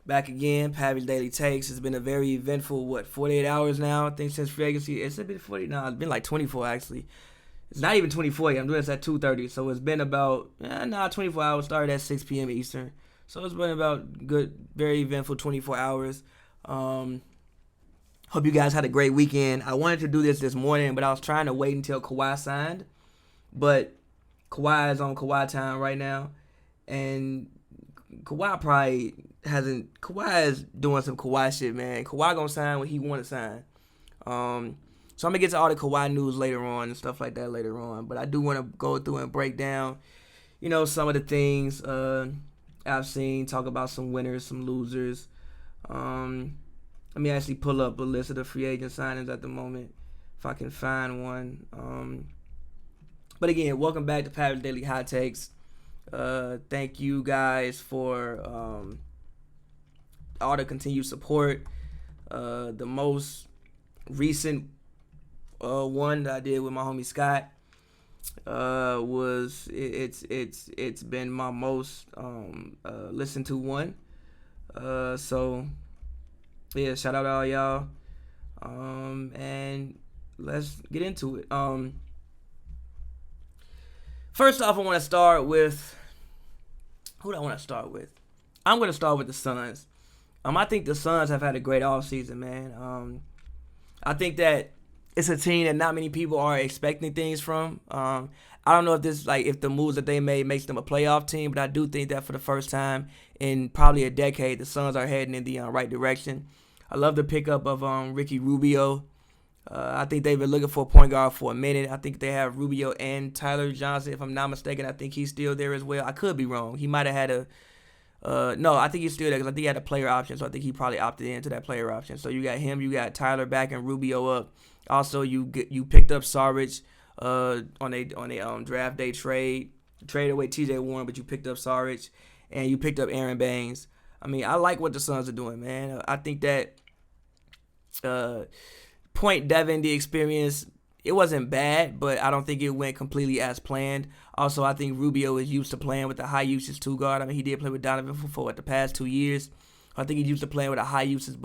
Back again, Pavy Daily Takes. It's been a very eventful, 48 hours now, I think, since free agency. It's been 40, no, it's been like 24, actually. It's not even 24 yet. I'm doing this at 2:30, so it's been about, 24 hours. Started at 6 p.m. Eastern. So it's been about good, very eventful 24 hours. Hope you guys had a great weekend. I wanted to do this morning, but I was trying to wait until Kawhi signed. But Kawhi is on Kawhi time right now. And Kawhi probably hasn't. Kawhi is doing some Kawhi shit, man. Kawhi gonna sign when he want to sign. So I'm gonna get to all the Kawhi news later on and stuff like that later on. But I do want to go through and break down, some of the things I've seen. Talk about some winners, some losers. Let me actually pull up a list of the free agent signings at the moment, if I can find one. But again, welcome back to Pavy Daily Hot Takes. Thank you guys for all the continued support. The most recent one that I did with my homie Scott was it's been my most listened to one. So yeah, shout out to all y'all. And let's get into it. First off, I want to start with who do I want to start with? I'm going to start with the Suns. I think the Suns have had a great offseason, man. I think that it's a team that not many people are expecting things from. I don't know if the moves that they made makes them a playoff team, but I do think that for the first time in probably a decade, the Suns are heading in the right direction. I love the pickup of Ricky Rubio. I think they've been looking for a point guard for a minute. I think they have Rubio and Tyler Johnson, if I'm not mistaken. I think he's still there as well. I could be wrong. He might have had no, I think he's still there because I think he had a player option, so I think he probably opted into that player option. So you got him, you got Tyler back and Rubio up. Also, you picked up Saric on a draft day trade. You traded away T.J. Warren, but you picked up Saric, and you picked up Aaron Baines. I mean, I like what the Suns are doing, man. I think that Point Devin, the experience, it wasn't bad, but I don't think it went completely as planned. Also, I think Rubio is used to playing with a high usage two guard. I mean, he did play with Donovan for the past 2 years. I think he's used to playing with a high usage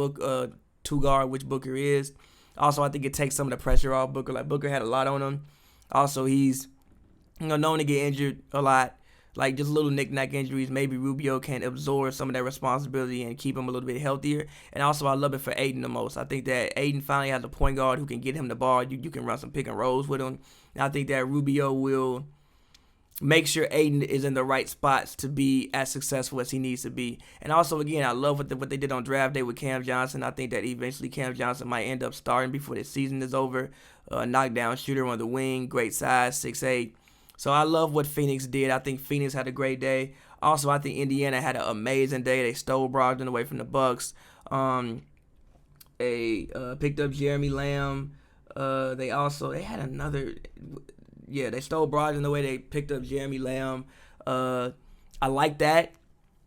two guard, which Booker is. Also, I think it takes some of the pressure off Booker. Like, Booker had a lot on him. Also, he's known to get injured a lot. Like, just little knick-knack injuries. Maybe Rubio can absorb some of that responsibility and keep him a little bit healthier. And also, I love it for Aiden the most. I think that Aiden finally has a point guard who can get him the ball. You can run some pick and rolls with him. And I think that Rubio will make sure Aiden is in the right spots to be as successful as he needs to be. And also, again, I love what they did on draft day with Cam Johnson. I think that eventually Cam Johnson might end up starting before the season is over. Knockdown shooter on the wing, great size, 6'8". So I love what Phoenix did. I think Phoenix had a great day. Also, I think Indiana had an amazing day. They stole Brogdon away from the Bucks. They picked up Jeremy Lamb. They had another. Yeah, they stole Brogdon away. They picked up Jeremy Lamb. I like that.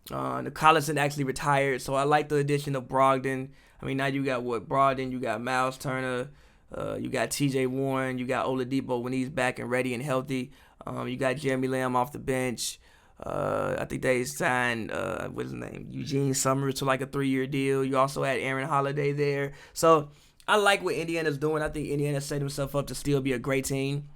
The Collison actually retired, so I like the addition of Brogdon. I mean, now you got Brogdon, you got Miles Turner, you got T.J. Warren, you got Oladipo when he's back and ready and healthy. You got Jeremy Lamb off the bench. I think they signed, what's his name, Eugene Summers to like a 3-year deal. You also had Aaron Holiday there. So I like what Indiana's doing. I think Indiana set himself up to still be a great team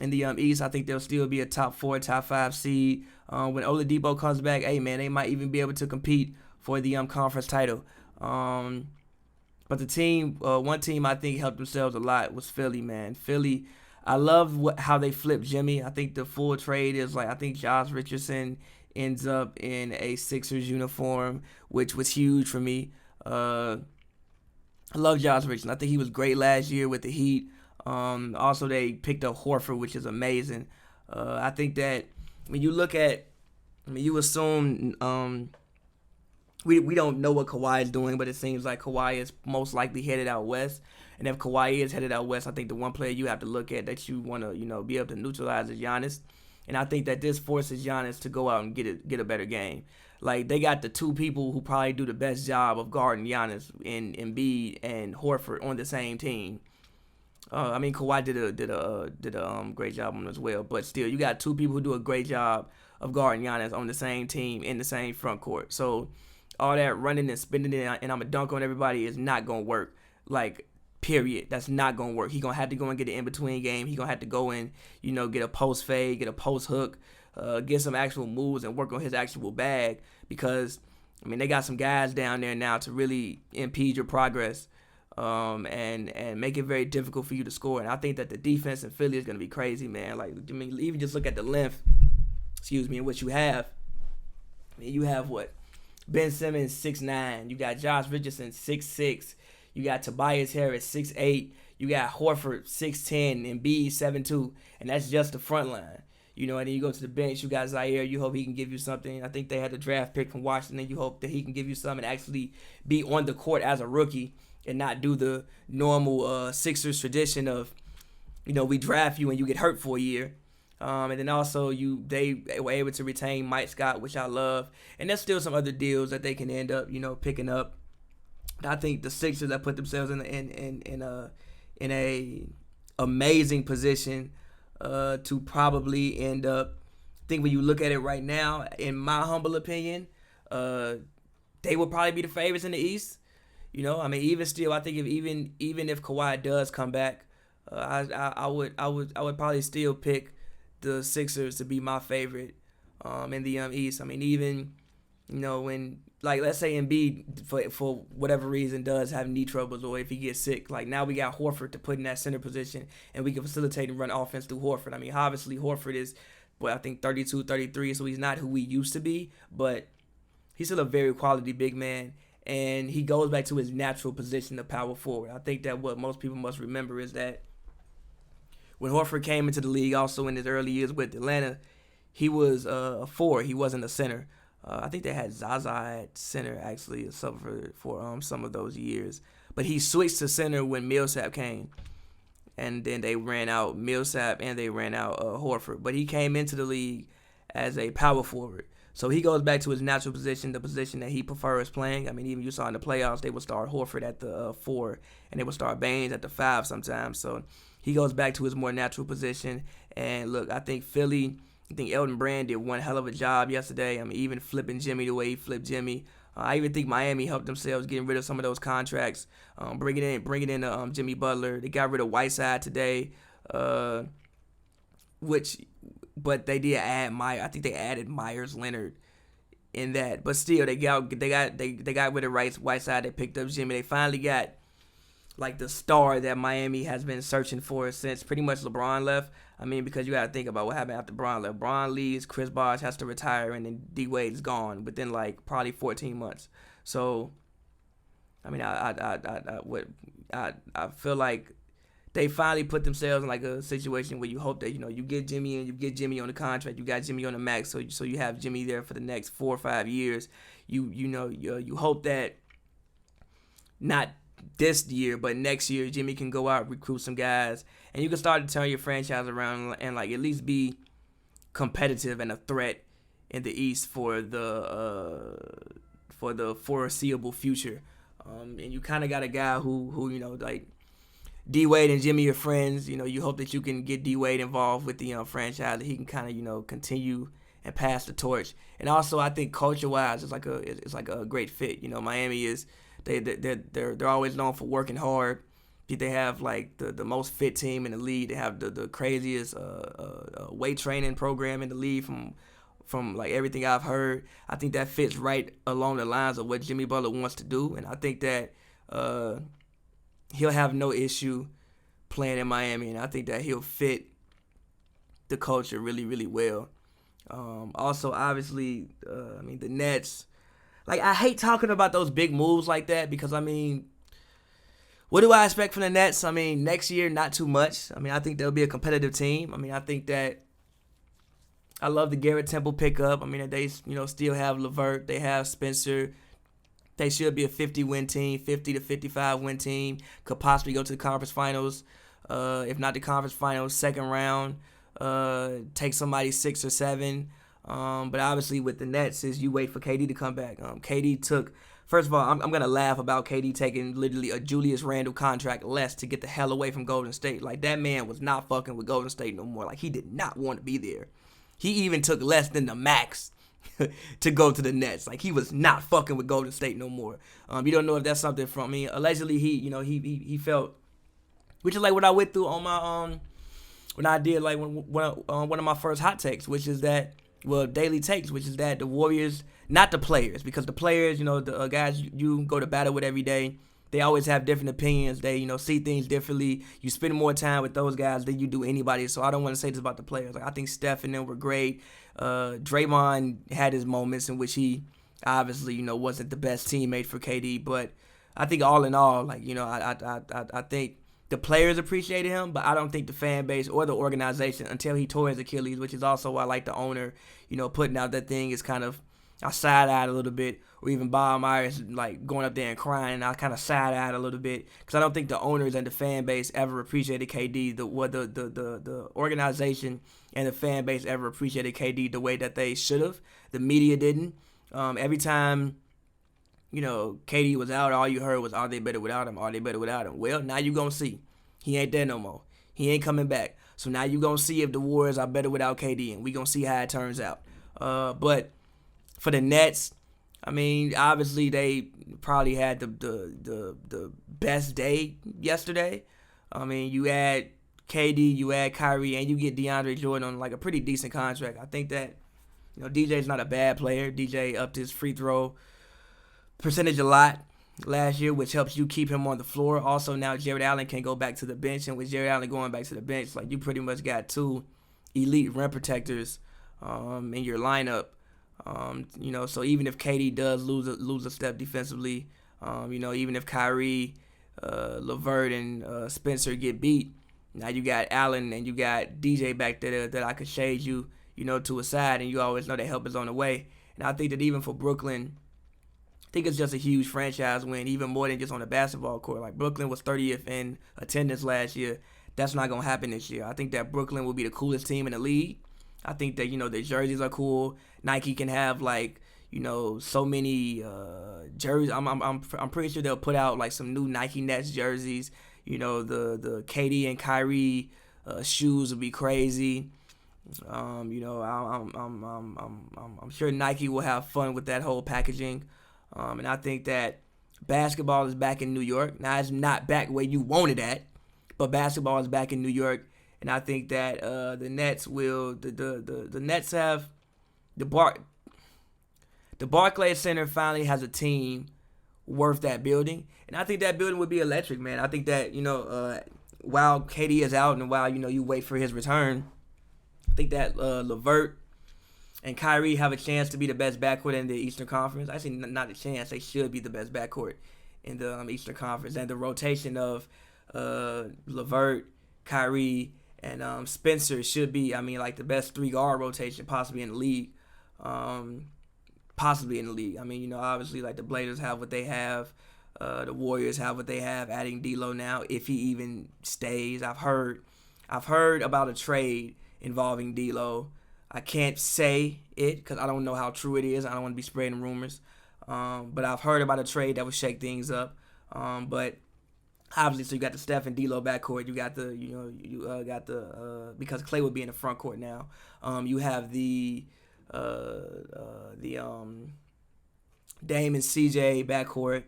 in the East. I think they'll still be a top 4, top 5 seed. When Oladipo comes back, hey, man, they might even be able to compete for the conference title. But the team, one team I think helped themselves a lot was Philly, man. Philly, I love how they flipped Jimmy. I think the full trade is I think Josh Richardson ends up in a Sixers uniform, which was huge for me. I love Josh Richardson. I think he was great last year with the Heat. Also, they picked up Horford, which is amazing. I think that when you look at, you assume we don't know what Kawhi is doing, but it seems like Kawhi is most likely headed out west. And if Kawhi is headed out west, I think the one player you have to look at that you want to, be able to neutralize is Giannis. And I think that this forces Giannis to go out and get a better game. Like, they got the two people who probably do the best job of guarding Giannis in Embiid and Horford on the same team. I mean, Kawhi did a great job on him as well, but still, you got two people who do a great job of guarding Giannis on the same team in the same front court. So all that running and spinning it, and I'm a dunk on everybody is not gonna work. Like, period. That's not gonna work. He gonna have to go and get an in between game. He gonna have to go and get a post fade, get a post hook, get some actual moves and work on his actual bag, because they got some guys down there now to really impede your progress, and make it very difficult for you to score. And I think that the defense in Philly is gonna be crazy, man. Like, even just look at the length, in what you have. You have what? Ben Simmons 6'9". You got Josh Richardson 6'6". You got Tobias Harris 6'8". You got Horford 6'10", and Embiid 7'2", and that's just the front line. And then you go to the bench. You got Zaire. You hope he can give you something. I think they had the draft pick from Washington. You hope that he can give you something and actually be on the court as a rookie and not do the normal Sixers tradition of, we draft you and you get hurt for a year. And then also they were able to retain Mike Scott, which I love. And there's still some other deals that they can end up, picking up. I think the Sixers that put themselves in a amazing position to probably end up. I think when you look at it right now, in my humble opinion, they will probably be the favorites in the East. Even still, I think even if Kawhi does come back, I would probably still pick the Sixers to be my favorite in the East. Even when, like, let's say Embiid for whatever reason does have knee troubles, or if he gets sick, like, now we got Horford to put in that center position and we can facilitate and run offense through Horford. Obviously Horford is, I think 32, 33, so he's not who we used to be, but he's still a very quality big man, and he goes back to his natural position of power forward. I think that what most people must remember is that when Horford came into the league, also in his early years with Atlanta, he was a forward. He wasn't a center. I think they had Zaza at center, actually, for some of those years. But he switched to center when Millsap came. And then they ran out Millsap and they ran out Horford. But he came into the league as a power forward. So he goes back to his natural position, the position that he prefers playing. Even you saw in the playoffs, they would start Horford at the 4, and they would start Baines at the 5 sometimes. So he goes back to his more natural position. And look, I think Elton Brand did one hell of a job yesterday. Even flipping Jimmy the way he flipped Jimmy. I even think Miami helped themselves getting rid of some of those contracts, bringing in Jimmy Butler. They got rid of Whiteside today, but they did add I think they added Myers Leonard in that. But still, they got rid of Whiteside. They picked up Jimmy. They finally got, like, the star that Miami has been searching for since pretty much LeBron left. Because you got to think about what happened after Bron left. Bron leaves, Chris Bosh has to retire, and then D Wade's gone within, like, probably 14 months. So, I feel like they finally put themselves in, like, a situation where you hope that, you get Jimmy and you get Jimmy on the contract. You got Jimmy on the max, so you have Jimmy there for the next 4 or 5 years. You hope that not this year, but next year, Jimmy can go out, recruit some guys, and you can start to turn your franchise around and, like, at least be competitive and a threat in the East for the foreseeable future. And you kind of got a guy who like, D Wade and Jimmy are friends. You hope that you can get D Wade involved with the franchise, that he can kind of continue and pass the torch. And also, I think culture-wise, it's like a great fit. Miami is. They're always known for working hard. They have, like, the most fit team in the league. They have the craziest weight training program in the league from like everything I've heard. I think that fits right along the lines of what Jimmy Butler wants to do, and I think that he'll have no issue playing in Miami, and I think that he'll fit the culture really, really well. Also, obviously, the Nets. Like, I hate talking about those big moves like that because, what do I expect from the Nets? Next year, not too much. I think they'll be a competitive team. I think that I love the Garrett Temple pickup. They, still have LeVert. They have Spencer. They should be a 50-win team, 50 to 55-win team. Could possibly go to the conference finals. If not the conference finals, second round. Take somebody 6 or 7. But obviously with the Nets is you wait for KD to come back. KD took, first of all, I'm going to laugh about KD taking literally a Julius Randle contract less to get the hell away from Golden State. Like, that man was not fucking with Golden State no more. Like, he did not want to be there. He even took less than the max to go to the Nets. Like, he was not fucking with Golden State no more. You don't know if that's something from me. Allegedly, he felt, which is like what I went through on my when I did like one of my first hot takes, which is that, well, daily takes, which is that the Warriors, not the players, because the players, the guys you go to battle with every day, they always have different opinions. They, see things differently. You spend more time with those guys than you do anybody. So I don't want to say this about the players. Like, I think Steph and them were great. Draymond had his moments in which he obviously, wasn't the best teammate for KD. But I think all in all, like, I think the players appreciated him, but I don't think the fan base or the organization, until he tore his Achilles, which is also why I like the owner, putting out that thing, is kind of, I side-eyed a little bit, or even Bob Myers like going up there and crying. I kind of side-eyed a little bit, because I don't think the owners and the fan base ever appreciated KD. The organization and the fan base ever appreciated KD the way that they should have. The media didn't. Every time, KD was out, all you heard was, "Are they better without him? Are they better without him?" Well, now you gonna see. He ain't there no more. He ain't coming back. So now you gonna see if the Warriors are better without KD, and we gonna see how it turns out. But for the Nets, I mean, obviously they probably had the best day yesterday. I mean, you add KD, you add Kyrie, and you get DeAndre Jordan on like a pretty decent contract. I think that, DJ's not a bad player. DJ upped his free throw percentage a lot last year, which helps you keep him on the floor. Also, now Jared Allen can go back to the bench, and with Jared Allen going back to the bench, like, you pretty much got two elite rim protectors in your lineup. So even if KD does lose a step defensively, even if Kyrie, LeVert, and Spencer get beat, now you got Allen and you got DJ back there that I could shade you, to a side, and you always know that help is on the way. And I think that even for Brooklyn, I think it's just a huge franchise win, even more than just on the basketball court. Like, Brooklyn was 30th in attendance last year. That's not going to happen this year. I think that Brooklyn will be the coolest team in the league. I think that, their jerseys are cool. Nike can have, like, so many jerseys. I'm pretty sure they'll put out, like, some new Nike Nets jerseys. The KD and Kyrie shoes will be crazy. I'm sure Nike will have fun with that whole packaging. And I think that basketball is back in New York. Now, it's not back where you want it at, but basketball is back in New York. And I think that the Nets will, the Nets have, the Barclays Center finally has a team worth that building. And I think that building would be electric, man. I think that, while KD is out and while, you wait for his return, I think that LeVert and Kyrie have a chance to be the best backcourt in the Eastern Conference. Actually, not a chance. They should be the best backcourt in the Eastern Conference. And the rotation of LeVert, Kyrie, and Spencer should be, like, the best three-guard rotation possibly in the league. I mean, obviously, like, the Blazers have what they have. The Warriors have what they have, adding D'Lo now, if he even stays. I've heard about a trade involving D'Lo. I can't say it because I don't know how true it is. I don't want to be spreading rumors. But I've heard about a trade that would shake things up. But obviously, so you got the Steph and D'Lo backcourt. You got because Klay would be in the front court now. You have the Dame and CJ backcourt.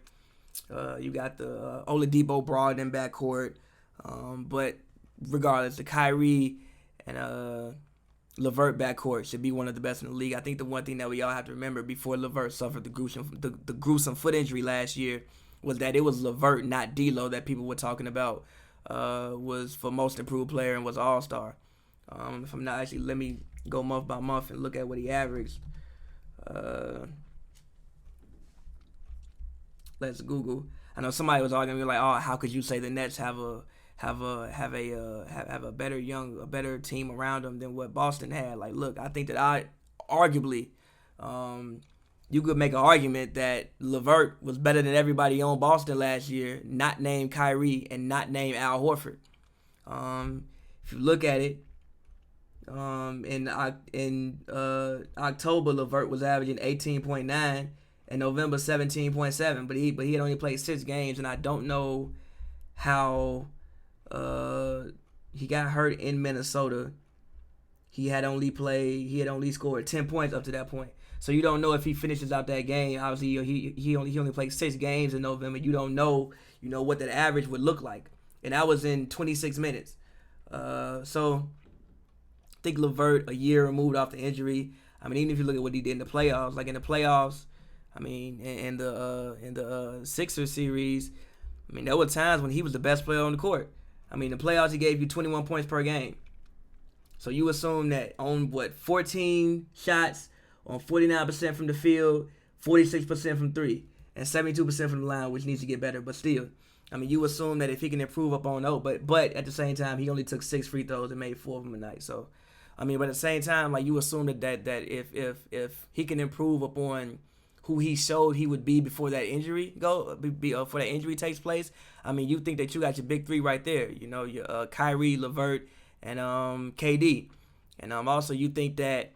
You got the Oladipo Brogdon backcourt. But regardless, the Kyrie and LeVert backcourt should be one of the best in the league. I think the one thing that we all have to remember before LeVert suffered the gruesome foot injury last year was that it was LeVert, not D'Lo, that people were talking about was for most improved player and was all-star. If I'm not, actually, let me go month by month and look at what he averaged. Let's Google. I know somebody was arguing like, "Oh, how could you say the Nets have a better team around them than what Boston had?" Like, look, I think that arguably, you could make an argument that LeVert was better than everybody on Boston last year, not named Kyrie and not named Al Horford. If you look at it, in October, LeVert was averaging 18.9, and November 17.7, but he had only played 6 games, and I don't know how he got hurt in Minnesota. He had only scored 10 points up to that point. So you don't know if he finishes out that game. Obviously, he only played 6 games in November. You don't know, what that average would look like. And that was in 26 minutes. So I think LeVert, a year removed off the injury. I mean, even if you look at what he did in the playoffs, like in the playoffs, I mean, in the Sixers series, I mean, there were times when he was the best player on the court. I mean, the playoffs, he gave you 21 points per game. So you assume that on 14 shots, on 49% from the field, 46% from 3, and 72% from the line, which needs to get better, but still. I mean, you assume that if he can improve upon those, but at the same time, he only took 6 free throws and made 4 of them a night. So, I mean, but at the same time, like, you assume that if he can improve upon who he showed he would be before that injury before that injury takes place, I mean, you think that you got your big 3 right there. Your Kyrie, LeVert, and KD. And also you think that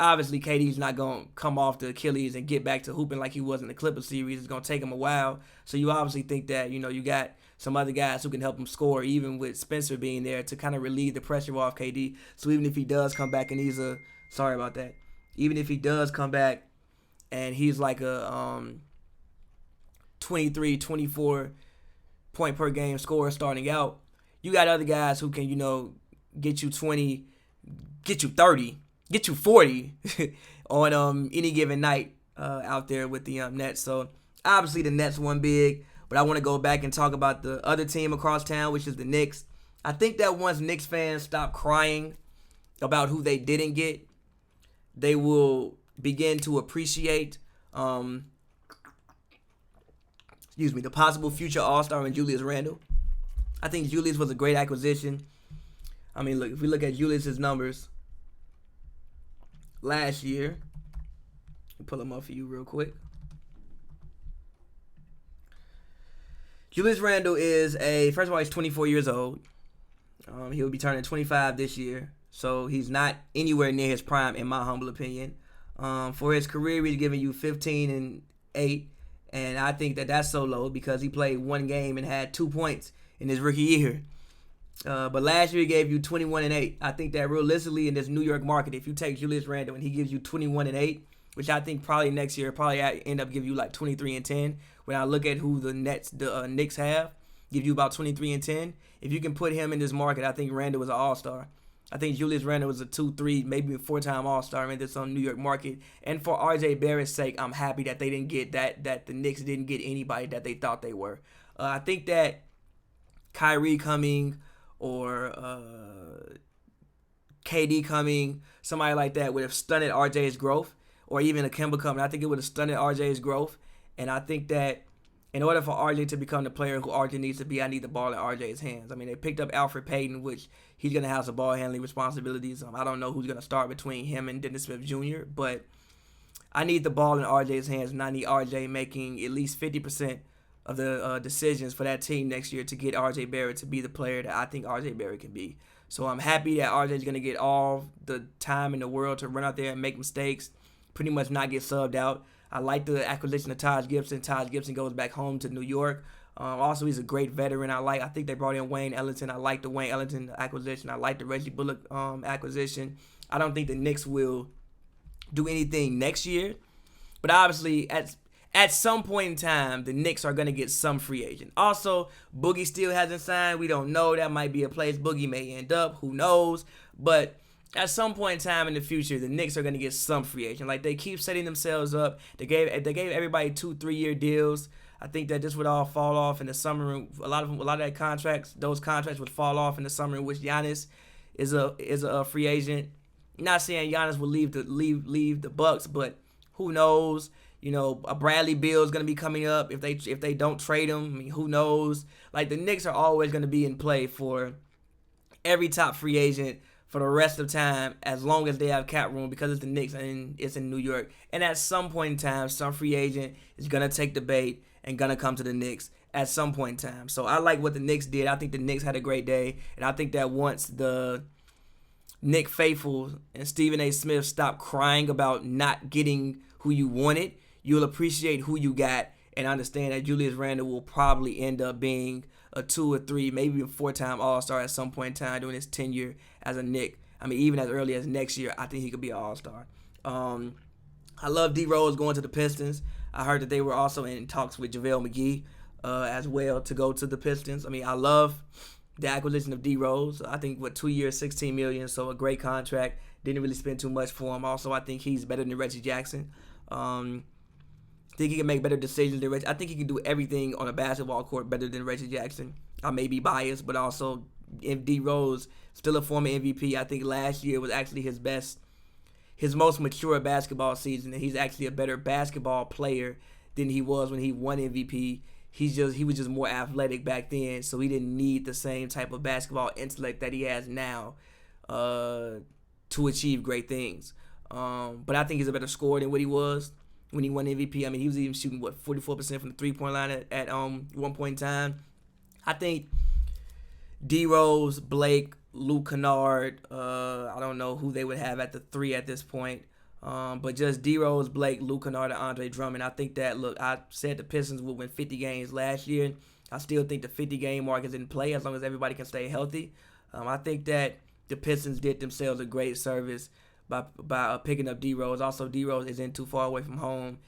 obviously KD's not going to come off the Achilles and get back to hooping like he was in the Clippers series. It's going to take him a while. So you obviously think that, you got some other guys who can help him score, even with Spencer being there to kind of relieve the pressure off KD. So even if he does come back and even if he does come back and he's like a 23, 24 point per game scorer starting out, you got other guys who can, get you 20, get you 30, get you 40 on any given night out there with the Nets. So obviously the Nets won big, but I want to go back and talk about the other team across town, which is the Knicks. I think that once Knicks fans stop crying about who they didn't get, they will begin to appreciate the possible future All-Star in Julius Randle. I think Julius was a great acquisition. I mean, look, if we look at Julius's numbers last year, I'll pull them up for you real quick. Julius Randle is first of all, he's 24 years old. He'll be turning 25 this year. So he's not anywhere near his prime, in my humble opinion. For his career, he's giving you 15 and 8. And I think that that's so low because he played 1 game and had 2 points in his rookie year. But last year he gave you 21 and 8. I think that realistically in this New York market, if you take Julius Randle and he gives you 21 and 8, which I think probably next year end up giving you like 23 and 10. When I look at who the Knicks have, give you about 23 and 10. If you can put him in this market, I think Randle was an all-star. I think Julius Randle was a 2-3, maybe a 4-time all-star in this New York market. And for RJ Barrett's sake, I'm happy that they didn't get that the Knicks didn't get anybody that they thought they were. I think that Kyrie coming or KD coming, somebody like that would have stunted RJ's growth, or even a Kemba coming. I think it would have stunted RJ's growth. And I think that in order for RJ to become the player who RJ needs to be, I need the ball in RJ's hands. I mean, they picked up Alfred Payton, which he's going to have some ball handling responsibilities. I don't know who's going to start between him and Dennis Smith Jr., but I need the ball in RJ's hands, and I need RJ making at least 50% of the decisions for that team next year to get RJ Barrett to be the player that I think RJ Barrett can be. So I'm happy that RJ is going to get all the time in the world to run out there and make mistakes, pretty much not get subbed out. I like the acquisition of Taj Gibson. Taj Gibson goes back home to New York. Also, he's a great veteran. I think they brought in Wayne Ellington. I like the Wayne Ellington acquisition. I like the Reggie Bullock acquisition. I don't think the Knicks will do anything next year, but obviously at some point in time, the Knicks are going to get some free agent. Also, Boogie still hasn't signed. We don't know. That might be a place Boogie may end up. Who knows? But at some point in time in the future, the Knicks are going to get some free agent. Like, they keep setting themselves up. They gave everybody 2-3 year deals. I think that this would all fall off in the summer. A lot of those contracts would fall off in the summer, in which Giannis is a free agent. Not saying Giannis will leave the Bucks, but who knows? A Bradley Beal is going to be coming up if they don't trade him. I mean, who knows? Like, the Knicks are always going to be in play for every top free agent for the rest of time, as long as they have cap room, because it's the Knicks and it's in New York. And at some point in time, some free agent is going to take the bait and going to come to the Knicks at some point in time. So I like what the Knicks did. I think the Knicks had a great day. And I think that once the Nick faithful and Stephen A. Smith stop crying about not getting who you wanted, you'll appreciate who you got and understand that Julius Randle will probably end up being a 2 or 3, maybe even 4-time All-Star at some point in time during his tenure as a Knick. I mean, even as early as next year, I think he could be an All-Star. I love D Rose going to the Pistons. I heard that they were also in talks with JaVale McGee as well to go to the Pistons. I mean, I love the acquisition of D Rose. I think 2 years, $16 million, so a great contract. Didn't really spend too much for him. Also, I think he's better than Reggie Jackson. I think he can make better decisions than Reggie. I think he can do everything on a basketball court better than Reggie Jackson. I may be biased, but also D Rose, still a former MVP. I think last year was actually his most mature basketball season, and he's actually a better basketball player than he was when he won MVP. He was just more athletic back then, so he didn't need the same type of basketball intellect that he has now to achieve great things. But I think he's a better scorer than what he was when he won MVP. I mean, he was even shooting 44% from the 3-point line at one point in time. I think D Rose, Blake, Luke Kennard. I don't know who they would have at the 3 at this point. But just D Rose, Blake, Luke Kennard, and Andre Drummond. I think that, look, I said the Pistons would win 50 games last year. I still think the 50-game mark is in play as long as everybody can stay healthy. I think that the Pistons did themselves a great service by picking up D Rose. Also, D Rose isn't too far away from home.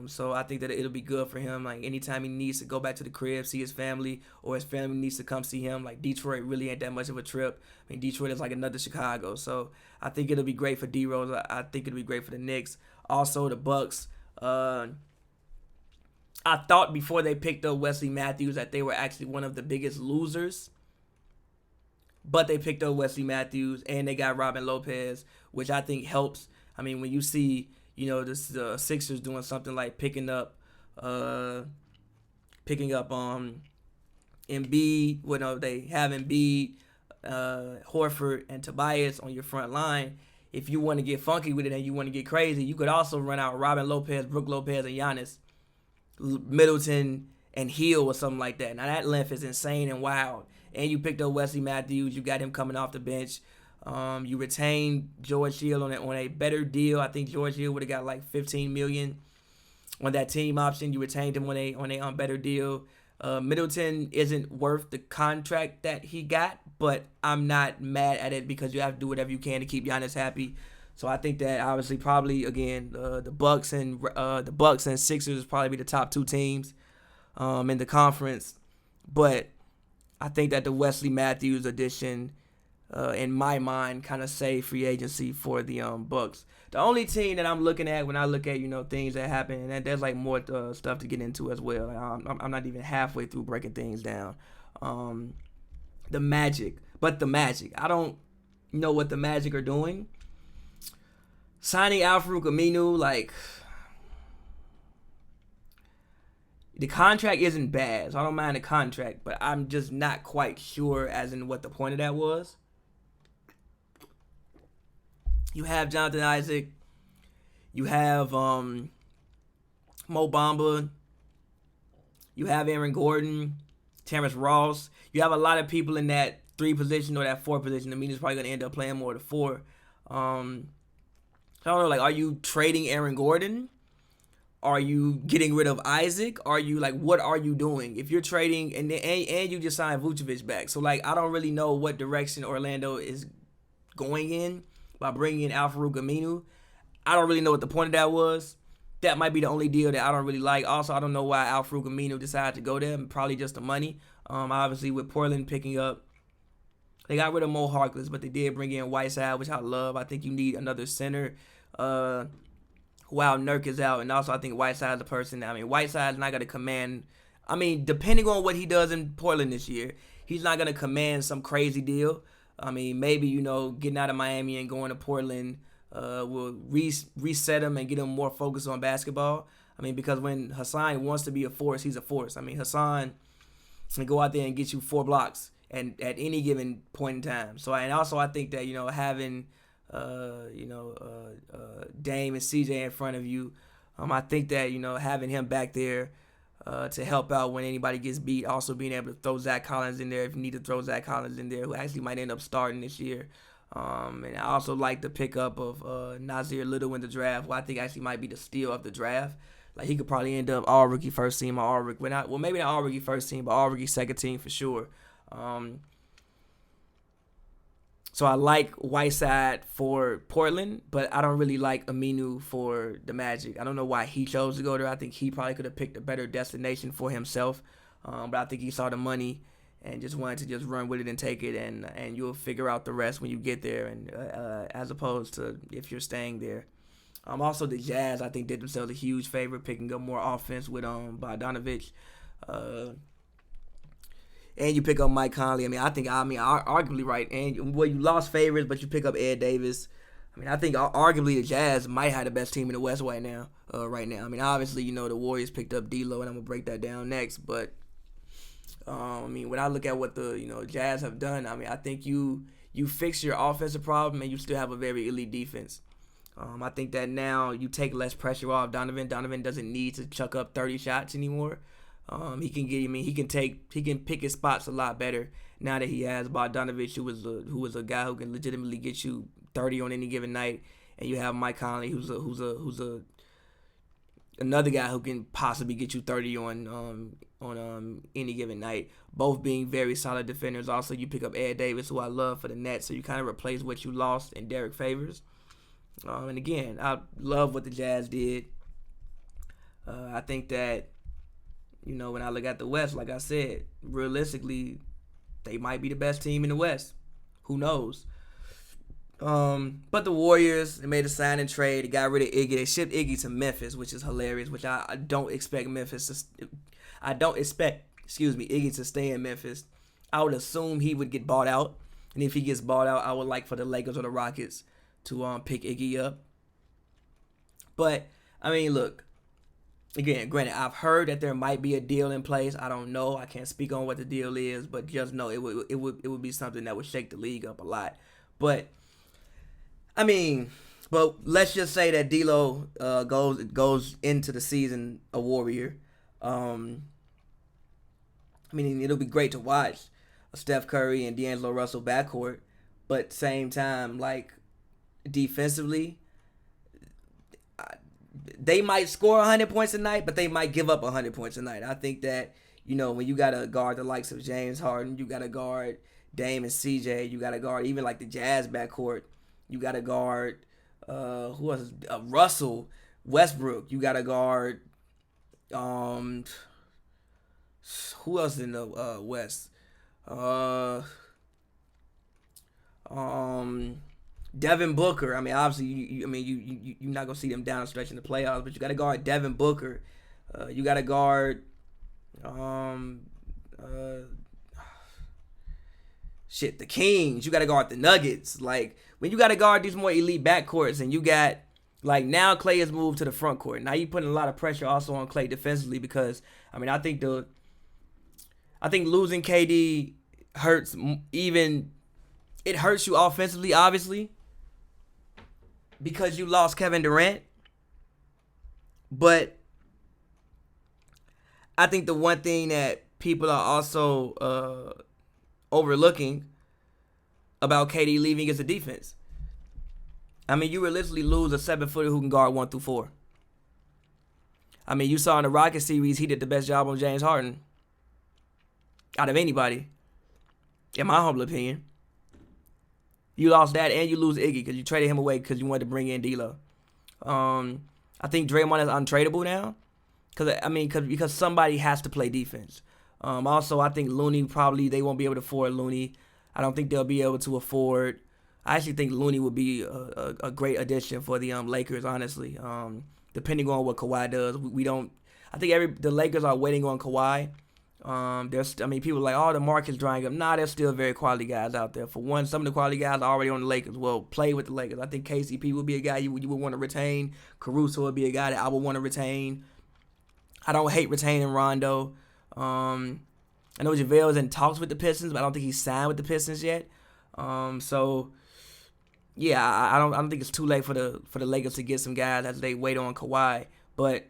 So I think that it'll be good for him. Like, anytime he needs to go back to the crib, see his family, or his family needs to come see him, like, Detroit really ain't that much of a trip. I mean, Detroit is like another Chicago. So I think it'll be great for D Rose. I think it'll be great for the Knicks. Also, the Bucks. I thought before they picked up Wesley Matthews that they were actually one of the biggest losers. But they picked up Wesley Matthews, and they got Robin Lopez, which I think helps. I mean, when you see, the Sixers doing something like picking up Embiid. They have Embiid, Horford, and Tobias on your front line. If you want to get funky with it and you want to get crazy, you could also run out Robin Lopez, Brook Lopez, and Giannis, Middleton, and Hill or something like that. Now that length is insane and wild. And you picked up Wesley Matthews. You got him coming off the bench. You retained George Hill on a better deal. I think George Hill would have got like $15 million on that team option. You retained him on a better deal. Middleton isn't worth the contract that he got, but I'm not mad at it because you have to do whatever you can to keep Giannis happy. So I think that obviously probably again the Bucks and Sixers probably be the top 2 teams in the conference, but I think that the Wesley Matthews addition, in my mind, kind of saved free agency for the Bucks. The only team that I'm looking at when I look at things that happen, and there's like more stuff to get into as well. Like, I'm not even halfway through breaking things down. The Magic, I don't know what the Magic are doing. Signing Al-Farouq Aminu, like, the contract isn't bad, so I don't mind the contract, but I'm just not quite sure as in what the point of that was. You have Jonathan Isaac. You have Mo Bamba. You have Aaron Gordon, Terrence Ross. You have a lot of people in that 3 position or that 4 position. I mean, he's probably going to end up playing more of the 4. So I don't know, like, are you trading Aaron Gordon? Are you getting rid of Isaac? Are you, like, what are you doing? If you're trading, and you just signed Vucevic back. So, like, I don't really know what direction Orlando is going in by bringing in Al-Farouq Aminu. I don't really know what the point of that was. That might be the only deal that I don't really like. Also, I don't know why Al-Farouq Aminu decided to go there. Probably just the money. Obviously, with Portland picking up, they got rid of Mo Harkless, but they did bring in Whiteside, which I love. I think you need another center while Nurk is out. And also, I think Whiteside's a person. I mean, Whiteside's not going to command. I mean, depending on what he does in Portland this year, he's not going to command some crazy deal. I mean, maybe, getting out of Miami and going to Portland will reset him and get him more focused on basketball. I mean, because when Hassan wants to be a force, he's a force. I mean, Hassan can go out there and get you 4 blocks and at any given point in time. So, and also I think that, having, Dame and CJ in front of you, I think that, having him back there to help out when anybody gets beat, also being able to throw Zach Collins in there if you need to throw Zach Collins in there, who actually might end up starting this year. And I also like the pickup of Nasir Little in the draft, who I think actually might be the steal of the draft. Like, he could probably end up all rookie first team or all rookie, maybe not all rookie first team, but all rookie second team for sure. So So I like Whiteside for Portland, but I don't really like Aminu for the Magic. I don't know why he chose to go there. I think he probably could have picked a better destination for himself. But I think he saw the money and just wanted to just run with it and take it, and you'll figure out the rest when you get there, and as opposed to if you're staying there. Also, the Jazz, I think, did themselves a huge favor picking up more offense with Bogdanovich. And you pick up Mike Conley. Arguably, right. And you lost favorites, but you pick up Ed Davis. I think arguably the Jazz might have the best team in the West right now. Obviously, the Warriors picked up D'Lo, and I'm gonna break that down next. But when I look at what the Jazz have done, I think you fix your offensive problem and you still have a very elite defense. I think that now you take less pressure off Donovan. Donovan doesn't need to chuck up 30 shots anymore. He can pick his spots a lot better now that he has Bogdanovich, who was a guy who can legitimately get you 30 on any given night, and you have Mike Conley, who's another guy who can possibly get you 30 on any given night. Both being very solid defenders. Also, you pick up Ed Davis, who I love for the Nets, so you kind of replace what you lost in Derek Favors. And again, I love what the Jazz did. I think that, when I look at the West, like I said, realistically, they might be the best team in the West. Who knows? But the Warriors, they made a sign and trade. They got rid of Iggy. They shipped Iggy to Memphis, which is hilarious. Which I don't expect Iggy to stay in Memphis. I would assume he would get bought out, and if he gets bought out, I would like for the Lakers or the Rockets to pick Iggy up. But look. Again, granted, I've heard that there might be a deal in place. I don't know. I can't speak on what the deal is, but just know it would be something that would shake the league up a lot. But let's just say that D'Lo goes into the season a Warrior. It'll be great to watch a Steph Curry and D'Angelo Russell backcourt, but at the same time, like, defensively, they might score 100 points a night, but they might give up 100 points a night. I think that, when you got to guard the likes of James Harden, you got to guard Dame and CJ, you got to guard even like the Jazz backcourt, you got to guard, who else? Russell Westbrook, you got to guard, who else in the West? Devin Booker. Obviously, you're not gonna see them down the stretch in the playoffs, but you got to guard Devin Booker. You got to guard, the Kings. You got to guard the Nuggets. Like, when you got to guard these more elite backcourts, and you got, like, now Klay has moved to the front court. Now you're putting a lot of pressure also on Klay defensively because I think losing KD hurts even. It hurts you offensively, obviously, because you lost Kevin Durant. But I think the one thing that people are also overlooking about KD leaving is the defense. You realistically lose a 7-footer who can guard 1 through 4. You saw in the Rockets series, he did the best job on James Harden out of anybody, in my humble opinion. You lost that, and you lose Iggy because you traded him away because you wanted to bring in D'Lo. I think Draymond is untradeable now because somebody has to play defense. Also, I think Looney they won't be able to afford Looney. I don't think they'll be able to afford. I actually think Looney would be a great addition for the Lakers, honestly. Depending on what Kawhi does, we don't. I think the Lakers are waiting on Kawhi. People are like, oh, the market's drying up. Nah, there's still very quality guys out there. For one, some of the quality guys are already on the Lakers. Well, play with the Lakers. I think KCP would be a guy you would want to retain. Caruso would be a guy that I would want to retain. I don't hate retaining Rondo. I know JaVale is in talks with the Pistons, but I don't think he's signed with the Pistons yet. I don't think it's too late for the Lakers to get some guys as they wait on Kawhi. But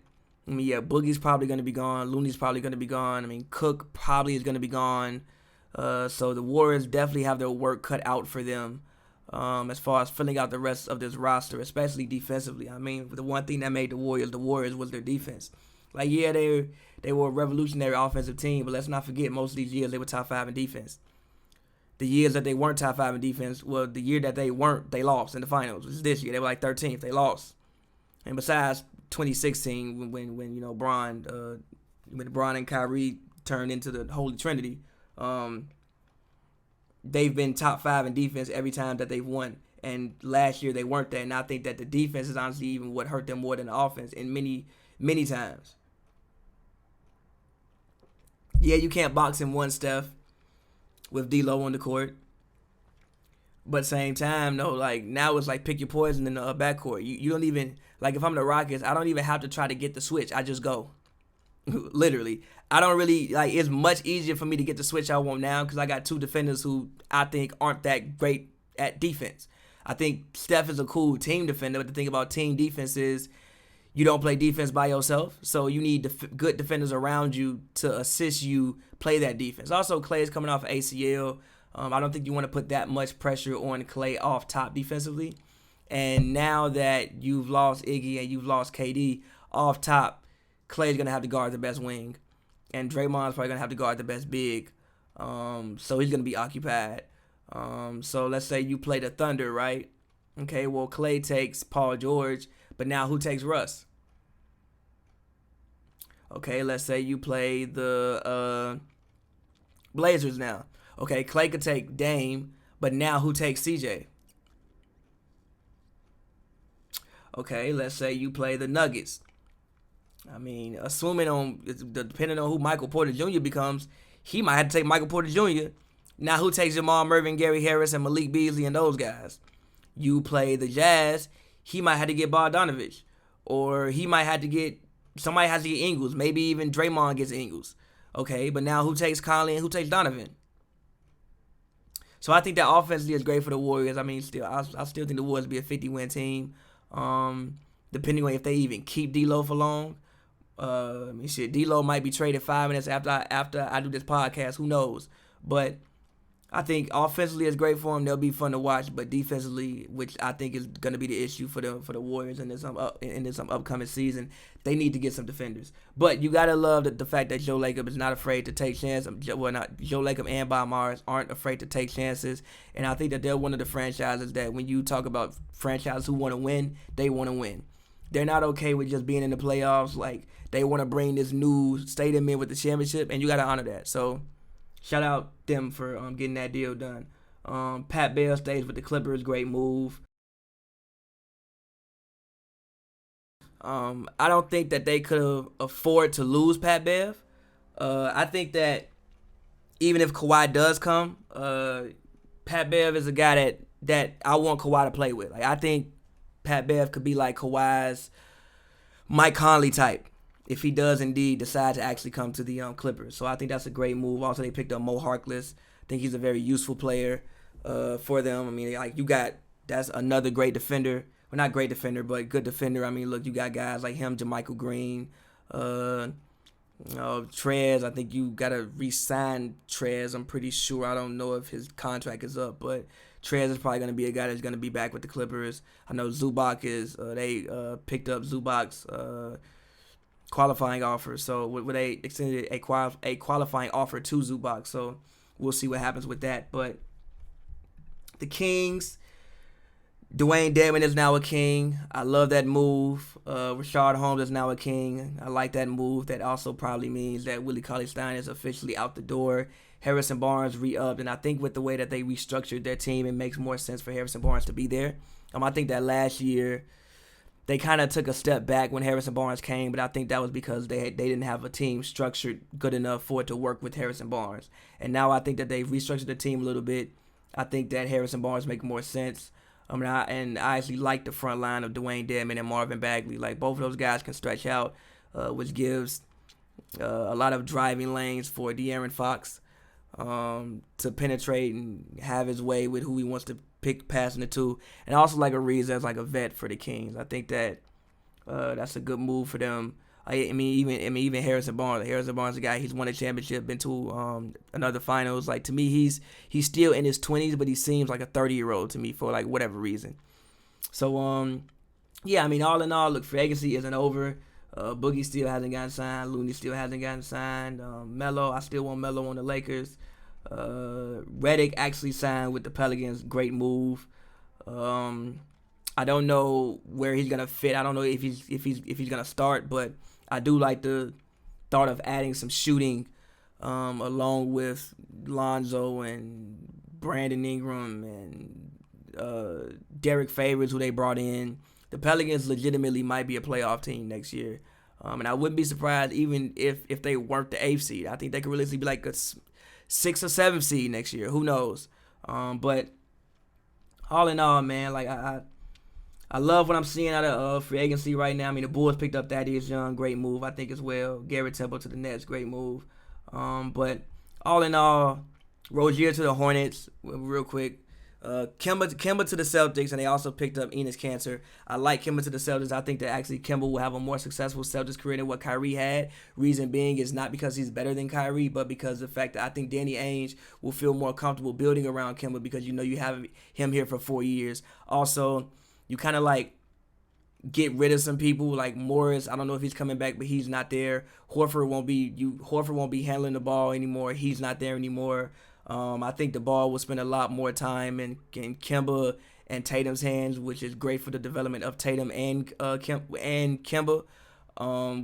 Boogie's probably going to be gone. Looney's probably going to be gone. Cook probably is going to be gone. So the Warriors definitely have their work cut out for them as far as filling out the rest of this roster, especially defensively. The one thing that made the Warriors was their defense. They were a revolutionary offensive team, but let's not forget most of these years they were top 5 in defense. The years that they weren't top 5 in defense, well, the year that they weren't, they lost in the finals. It was this year. They were like 13th. They lost. And besides 2016, when you know when Bron and Kyrie turned into the Holy Trinity, they've been top 5 in defense every time that they've won. And last year they weren't that. And I think that the defense is honestly even what hurt them more than the offense in many times. Yeah, you can't box in one, Steph, with D'Lo on the court. But same time, no, like now it's like pick your poison in the backcourt. You don't even, like if I'm the Rockets, I don't even have to try to get the switch. I just go. Literally. I don't really, like, it's much easier for me to get the switch I want now because I got 2 defenders who I think aren't that great at defense. I think Steph is a cool team defender, but the thing about team defense is you don't play defense by yourself, so you need good defenders around you to assist you play that defense. Also, Klay is coming off of ACL. I don't think you want to put that much pressure on Klay off top defensively. And now that you've lost Iggy and you've lost KD off top, Klay's going to have to guard the best wing. And Draymond's probably going to have to guard the best big. So he's going to be occupied. So let's say you play the Thunder, right? Okay, well, Klay takes Paul George, but now who takes Russ? Okay, let's say you play the Blazers now. Okay, Klay could take Dame, but now who takes CJ? Okay, let's say you play the Nuggets. I mean, depending on who Michael Porter Jr. becomes, he might have to take Michael Porter Jr. Now who takes Jamal Murray, Gary Harris, and Malik Beasley and those guys? You play the Jazz, he might have to get Bogdanovich. Or he might have to get, somebody has to get Ingles. Maybe even Draymond gets Ingles. Okay, but now who takes Conley and who takes Donovan? So I think that offensively is great for the Warriors. I mean, I still think the Warriors will be a 50-win team. Depending on if they even keep D'Lo for long. D'Lo might be traded 5 minutes after I do this podcast. Who knows? But I think offensively it's great for them. They'll be fun to watch. But defensively, which I think is going to be the issue for the Warriors in this upcoming season, they need to get some defenders. But you gotta love the fact that Joe Lacob is not afraid to take chances. Well, not Joe Lacob and Bob Morris aren't afraid to take chances. And I think that they're one of the franchises that when you talk about franchises who want to win, they want to win. They're not okay with just being in the playoffs. Like, they want to bring this new stadium in with the championship, and you got to honor that. So, shout out them for getting that deal done. Pat Beal stays with the Clippers. Great move. I don't think that they could afford to lose Pat Bev. I think that even if Kawhi does come, Pat Bev is a guy that I want Kawhi to play with. Like, I think Pat Bev could be like Kawhi's Mike Conley type if he does indeed decide to actually come to the Clippers. So I think that's a great move. Also, they picked up Mo Harkless. I think he's a very useful player for them. I mean, like, that's another great defender. Well, not great defender, but good defender. I mean, look, you got guys like him, JaMychal Green, Trez. I think you got to re-sign Trez. I'm pretty sure. I don't know if his contract is up, but Trez is probably going to be a guy that's going to be back with the Clippers. I know Zubac they picked up Zubac's qualifying offer. So they extended a qualifying offer to Zubac. So we'll see what happens with that. But the Kings, Dwayne Dedmon is now a King. I love that move. Rashard Holmes is now a King. I like that move. That also probably means that Willie Cauley-Stein is officially out the door. Harrison Barnes re-upped, and I think with the way that they restructured their team, it makes more sense for Harrison Barnes to be there. I think that last year they kind of took a step back when Harrison Barnes came, but I think that was because they didn't have a team structured good enough for it to work with Harrison Barnes. And now I think that they've restructured the team a little bit. I think that Harrison Barnes makes more sense. I actually like the front line of Dwayne Dedmon and Marvin Bagley. Like, both of those guys can stretch out, which gives a lot of driving lanes for De'Aaron Fox to penetrate and have his way with who he wants to pick passing it to. And I also like Ariza as like a vet for the Kings. I think that that's a good move for them. Even Harrison Barnes. Harrison Barnes is a guy, he's won a championship, been to another finals. Like, to me, he's still in his 20s, but he seems like a 30-year-old to me for like whatever reason. So all in all, look, free agency isn't over. Boogie still hasn't gotten signed. Looney still hasn't gotten signed. Melo, I still want Melo on the Lakers. Redick actually signed with the Pelicans. Great move. I don't know where he's gonna fit. I don't know if he's gonna start, but I do like the thought of adding some shooting along with Lonzo and Brandon Ingram and Derek Favors, who they brought in. The Pelicans legitimately might be a playoff team next year. And I wouldn't be surprised even if they weren't the 8th seed. I think they could realistically be like a 6th or 7th seed next year. Who knows? But all in all, man, like I love what I'm seeing out of free agency right now. I mean, the Bulls picked up Thaddeus Young, great move, I think, as well. Garrett Temple to the Nets, great move. But all in all, Rozier to the Hornets, real quick. Kemba to the Celtics, and they also picked up Enes Kanter. I like Kemba to the Celtics. I think that actually Kemba will have a more successful Celtics career than what Kyrie had. Reason being is not because he's better than Kyrie, but because of the fact that I think Danny Ainge will feel more comfortable building around Kemba because you have him here for 4 years. Also, you kind of like get rid of some people like Morris. I don't know if he's coming back, but he's not there. Horford won't be handling the ball anymore. He's not there anymore. I think the ball will spend a lot more time in Kemba and Tatum's hands, which is great for the development of Tatum and Kemba. I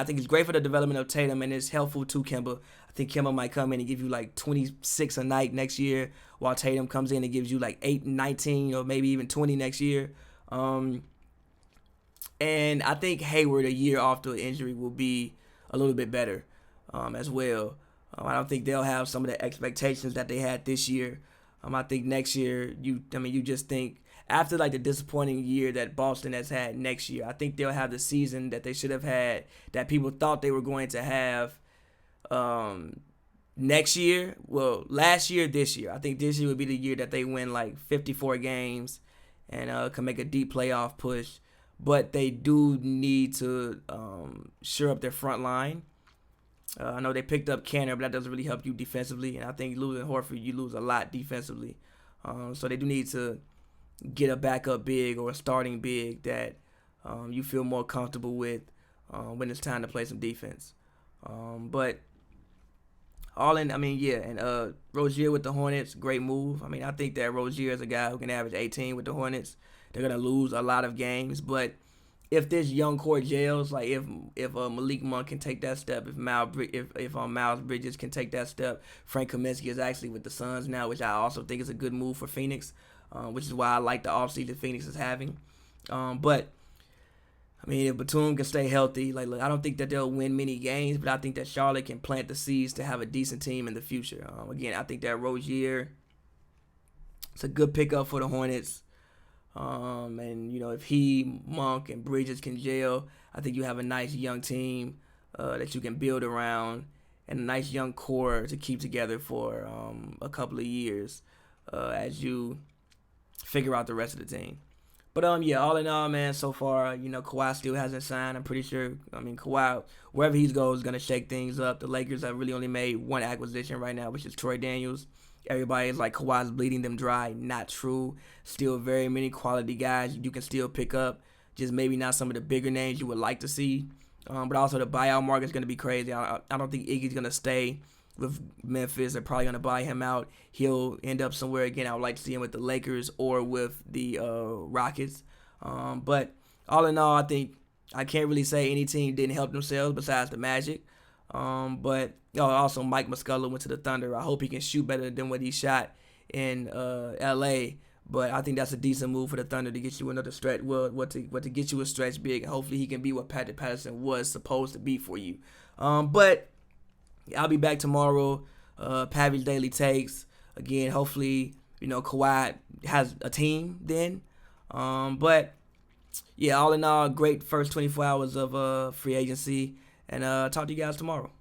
think it's great for the development of Tatum, and it's helpful to Kemba. I think Kemba might come in and give you like 26 a night next year, while Tatum comes in and gives you like 8, 19, or maybe even 20 next year. And I think Hayward, a year off the injury, will be a little bit better as well. I don't think they'll have some of the expectations that they had this year. I think next year, you just think after like the disappointing year that Boston has had next year, I think they'll have the season that they should have had, that people thought they were going to have next year. Well, last year, this year. I think this year would be the year that they win like 54 games and can make a deep playoff push. But they do need to shore up their front line. I know they picked up Kanter, but that doesn't really help you defensively. And I think losing Horford, you lose a lot defensively. So they do need to get a backup big or a starting big that you feel more comfortable with when it's time to play some defense. But all in, and Rozier with the Hornets, great move. I think that Rozier is a guy who can average 18 with the Hornets. They're going to lose a lot of games, but if this young core gels, like if Malik Monk can take that step, if Miles Bridges can take that step, Frank Kaminsky is actually with the Suns now, which I also think is a good move for Phoenix, which is why I like the offseason Phoenix is having. But if Batum can stay healthy, I don't think that they'll win many games, but I think that Charlotte can plant the seeds to have a decent team in the future. Again, I think that Rozier, it's a good pickup for the Hornets. If he, Monk, and Bridges can gel, I think you have a nice young team that you can build around, and a nice young core to keep together for a couple of years as you figure out the rest of the team. But all in all, man, so far, Kawhi still hasn't signed. I'm pretty sure, Kawhi, wherever he goes, is going to shake things up. The Lakers have really only made one acquisition right now, which is Troy Daniels. Everybody is like, Kawhi's bleeding them dry. Not true. Still very many quality guys you can still pick up. Just maybe not some of the bigger names you would like to see. But also the buyout market is going to be crazy. I don't think Iggy's going to stay with Memphis. They're probably going to buy him out. He'll end up somewhere again. I would like to see him with the Lakers or with the Rockets. But all in all, I think I can't really say any team didn't help themselves besides the Magic. But also Mike Muscala went to the Thunder. I hope he can shoot better than what he shot in L.A., but I think that's a decent move for the Thunder to get you another stretch. To get you a stretch big. Hopefully he can be what Patrick Patterson was supposed to be for you. But I'll be back tomorrow. Pavy's Daily Takes. Again, hopefully, Kawhi has a team then. But all in all, great first 24 hours of free agency. And talk to you guys tomorrow.